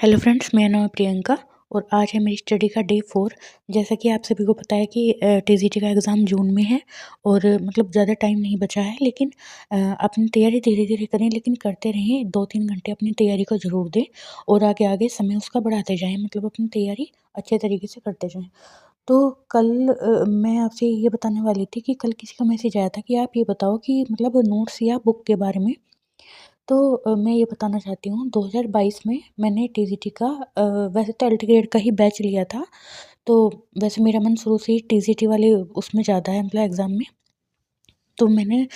Hello friends, मेरा नाम है प्रियंका और आज है मेरी स्टडी का डे 4। जैसा कि आप सभी को पता है कि टीजीटी का एग्ज़ाम जून में है और मतलब ज़्यादा टाइम नहीं बचा है, लेकिन अपनी तैयारी धीरे-धीरे करें, लेकिन करते रहें। 2-3 घंटे अपनी तैयारी को ज़रूर दें और आगे-आगे समय उसका बढ़ाते जाएँ, मतलब अपनी तैयारी अच्छे तरीके से करते जाएँ। तो कल मैं आपसे ये बताने वाली थी कि कल किसी का मैसेज आया था कि आप ये बताओ कि मतलब नोट्स या बुक के बारे में। तो मैं ये बताना चाहती हूँ, 2022 में मैंने टीजीटी का वैसे तो अल्टीग्रेड का ही बैच लिया था। तो वैसे मेरा मन शुरू से ही टीजीटी वाले उसमें ज़्यादा है, मतलब एग्ज़ाम में। तो मैंने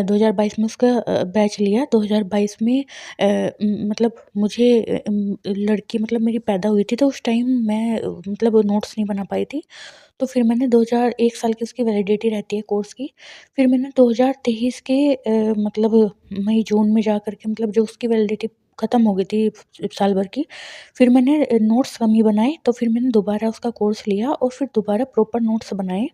2022 में उसका बैच लिया। 2022 में मतलब मुझे लड़की मतलब मेरी पैदा हुई थी, तो उस टाइम मैं मतलब नोट्स नहीं बना पाई थी। तो फिर मैंने 1 साल की उसकी वैलिडिटी रहती है कोर्स की। फिर मैंने 2023 के मतलब मई-जून में जा कर के, मतलब जो उसकी वैलिडिटी ख़त्म हो गई थी साल भर की, फिर मैंने नोट्स कम ही बनाए। तो फिर मैंने दोबारा उसका कोर्स लिया और फिर दोबारा प्रॉपर नोट्स बनाए।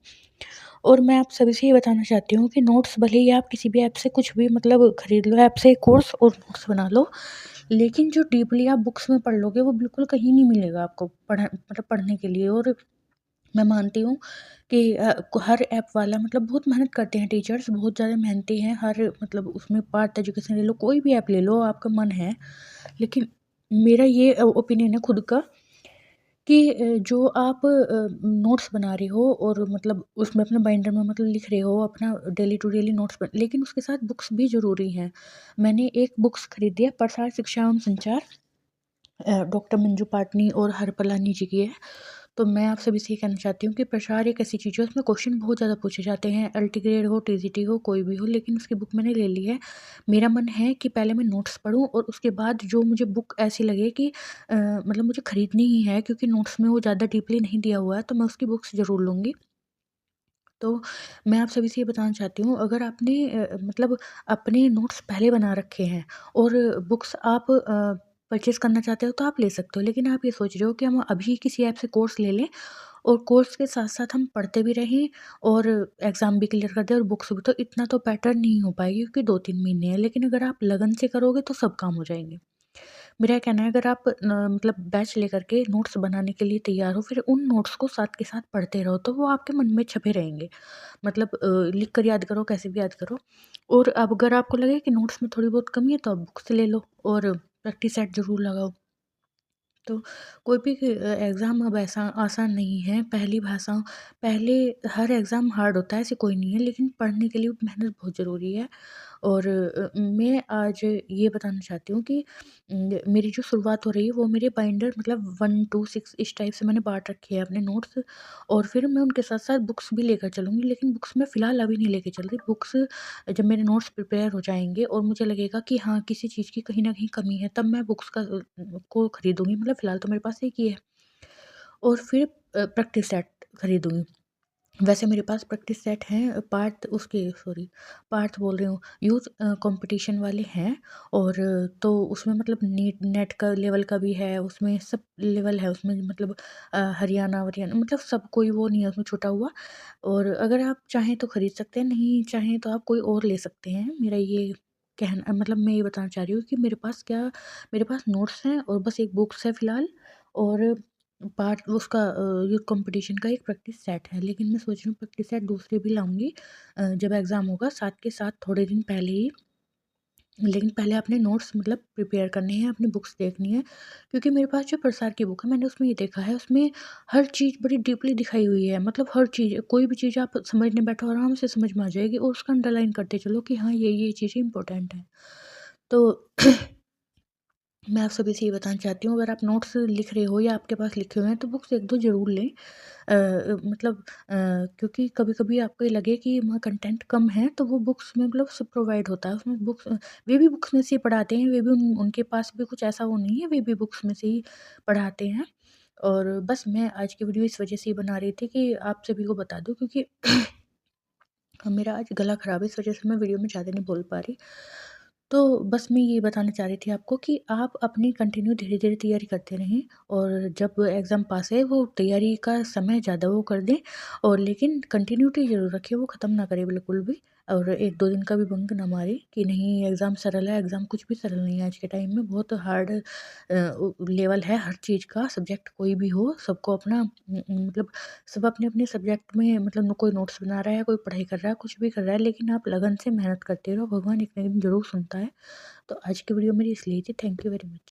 और मैं आप सभी से ये बताना चाहती हूँ कि नोट्स भले ही आप किसी भी ऐप से कुछ भी मतलब खरीद लो, ऐप से कोर्स और नोट्स बना लो, लेकिन जो डीपली आप बुक्स में पढ़ लोगे वो बिल्कुल कहीं नहीं मिलेगा आपको मतलब पढ़ने के लिए। और मैं मानती हूँ कि हर ऐप वाला मतलब बहुत मेहनत करते हैं, टीचर्स बहुत ज़्यादा मेहनती हैं। हर मतलब उसमें पार्थ एजुकेशन ले लो, कोई भी ऐप ले लो, आपका मन है। लेकिन मेरा ये ओपिनियन है खुद का कि जो आप नोट्स बना रहे हो और मतलब उसमें अपने बाइंडर में मतलब लिख रहे हो अपना डेली टू डेली नोट्स, लेकिन उसके साथ बुक्स भी ज़रूरी हैं। मैंने एक बुक्स खरीदी है, प्रसार शिक्षा एवं संचार, डॉक्टर मंजू पाटनी और हरपलानी जी की है। तो मैं आप सभी से ये कहना चाहती हूँ कि प्रसार एक ऐसी चीज़ है, उसमें क्वेश्चन बहुत ज़्यादा पूछे जाते हैं, अल्टीग्रेड हो, टीजीटी हो, कोई भी हो, लेकिन उसकी बुक मैंने ले ली है। मेरा मन है कि पहले मैं नोट्स पढूँ और उसके बाद जो मुझे बुक ऐसी लगे कि मतलब मुझे खरीदनी ही है, क्योंकि नोट्स में वो ज़्यादा डीपली नहीं दिया हुआ है, तो मैं उसकी बुक्स ज़रूर लूँगी। तो मैं आप सभी से ये बताना चाहती हूँ, अगर आपने मतलब अपने नोट्स पहले बना रखे हैं और बुक्स आप परचेज़ करना चाहते हो तो आप ले सकते हो। लेकिन आप ये सोच रहे हो कि हम अभी किसी ऐप से कोर्स ले लें और कोर्स के साथ-साथ हम पढ़ते भी रहें और एग्ज़ाम भी क्लियर कर दें और बुक्स भी, तो इतना तो बेटर नहीं हो पाएगी, क्योंकि 2-3 महीने हैं। लेकिन अगर आप लगन से करोगे तो सब काम हो जाएँगे। मेरा ये कहना है, अगर आप मतलब बैच लेकर के नोट्स बनाने के लिए तैयार हो, फिर उन नोट्स को साथ के साथ पढ़ते रहो, तो वो आपके मन में छपे रहेंगे। मतलब लिख कर याद करो, कैसे भी याद करो। और अब अगर आपको लगे कि नोट्स में थोड़ी बहुत कमी है, तो आप बुक से ले लो और प्रैक्टिस सेट ज़रूर लगाओ। तो कोई भी एग्ज़ाम अब ऐसा आसान नहीं है। पहले हर एग्ज़ाम हार्ड होता है, ऐसे कोई नहीं है, लेकिन पढ़ने के लिए मेहनत बहुत ज़रूरी है। और मैं आज ये बताना चाहती हूँ कि मेरी जो शुरुआत हो रही है वो मेरे बाइंडर मतलब 1 टू 6 इस टाइप से मैंने बाँट रखे हैं अपने नोट्स, और फिर मैं उनके साथ-साथ बुक्स भी लेकर चलूँगी। लेकिन बुक्स मैं फ़िलहाल अभी नहीं लेके चल रही। बुक्स जब मेरे नोट्स प्रिपेयर हो जाएँगे और मुझे लगेगा कि हाँ, किसी चीज़ की कहीं न कहीं कमी है, तब मैं बुक्स को खरीदूँगी। मतलब फ़िलहाल तो मेरे पास एक ही है। और फिर प्रैक्टिस सेट खरीदूँगी। वैसे मेरे पास प्रैक्टिस सेट हैं, पार्थ बोल रही हूँ, यूथ कॉम्पिटिशन वाले हैं। और तो उसमें मतलब नीट नेट का लेवल का भी है, उसमें सब लेवल है उसमें, मतलब हरियाणा-वरियाणा मतलब सब, कोई वो नहीं है उसमें छूटा हुआ। और अगर आप चाहें तो खरीद सकते हैं, नहीं चाहें तो आप कोई और ले सकते हैं। मेरा ये कहना मतलब मैं ये बताना चाह रही हूँ कि मेरे पास नोट्स हैं और बस एक बुक्स है फ़िलहाल, और पार्ट उसका यूथ कॉम्पिटिशन का एक प्रैक्टिस सेट है। लेकिन मैं सोच रही हूँ प्रैक्टिस सेट दूसरे भी लाऊँगी जब एग्ज़ाम होगा, साथ के साथ थोड़े दिन पहले ही। लेकिन पहले अपने नोट्स मतलब प्रिपेयर करने हैं, अपनी बुक्स देखनी है, क्योंकि मेरे पास जो प्रसार की बुक है, मैंने उसमें ये देखा है, उसमें हर चीज़ बड़ी डीपली दिखाई हुई है। मतलब हर चीज़, कोई भी चीज़ आप समझने बैठो आराम से समझ में आ जाएगी, और उसका अंडरलाइन करते चलो कि हाँ, ये चीज़ें इंपॉर्टेंट हैं। तो मैं आप सभी से ये बताना चाहती हूँ, अगर आप नोट्स लिख रहे हो या आपके पास लिखे हुए हैं, तो बुक्स 1-2 ज़रूर लें। मतलब क्योंकि कभी-कभी आपको ये लगे कि वहाँ कंटेंट कम है, तो वो बुक्स में मतलब सब प्रोवाइड होता है। उसमें बुक्स वे भी बुक्स में से ही पढ़ाते हैं, वे भी उनके पास भी कुछ ऐसा वो नहीं है, वे भी बुक्स में से ही पढ़ाते हैं। और बस मैं आज की वीडियो इस वजह से ही बना रही थी कि आप सभी को बता दूँ, क्योंकि मेरा आज गला ख़राब है, इस वजह से मैं वीडियो में ज़्यादा नहीं बोल पा रही। तो बस मैं ये बताना चाह रही थी आपको कि आप अपनी कंटिन्यू धीरे-धीरे तैयारी करते रहें, और जब एग्ज़ाम पास है, वो तैयारी का समय ज़्यादा वो कर दें, और लेकिन कंटिन्यूटी ज़रूर रखें, वो ख़त्म ना करें बिल्कुल भी। और 1-2 दिन का भी बंक ना मारें कि नहीं एग्ज़ाम सरल है, एग्ज़ाम कुछ भी सरल नहीं है आज के टाइम में, बहुत हार्ड लेवल है हर चीज़ का, सब्जेक्ट कोई भी हो, सबको अपना मतलब सब अपने-अपने सब्जेक्ट में मतलब कोई नोट्स बना रहा है, कोई पढ़ाई कर रहा है, कुछ भी कर रहा है, लेकिन आप लगन से मेहनत करते रहो, भगवान एक ना एक दिन ज़रूर सुनता है। तो आज की वीडियो मेरी इसलिए थी। Thank you very much.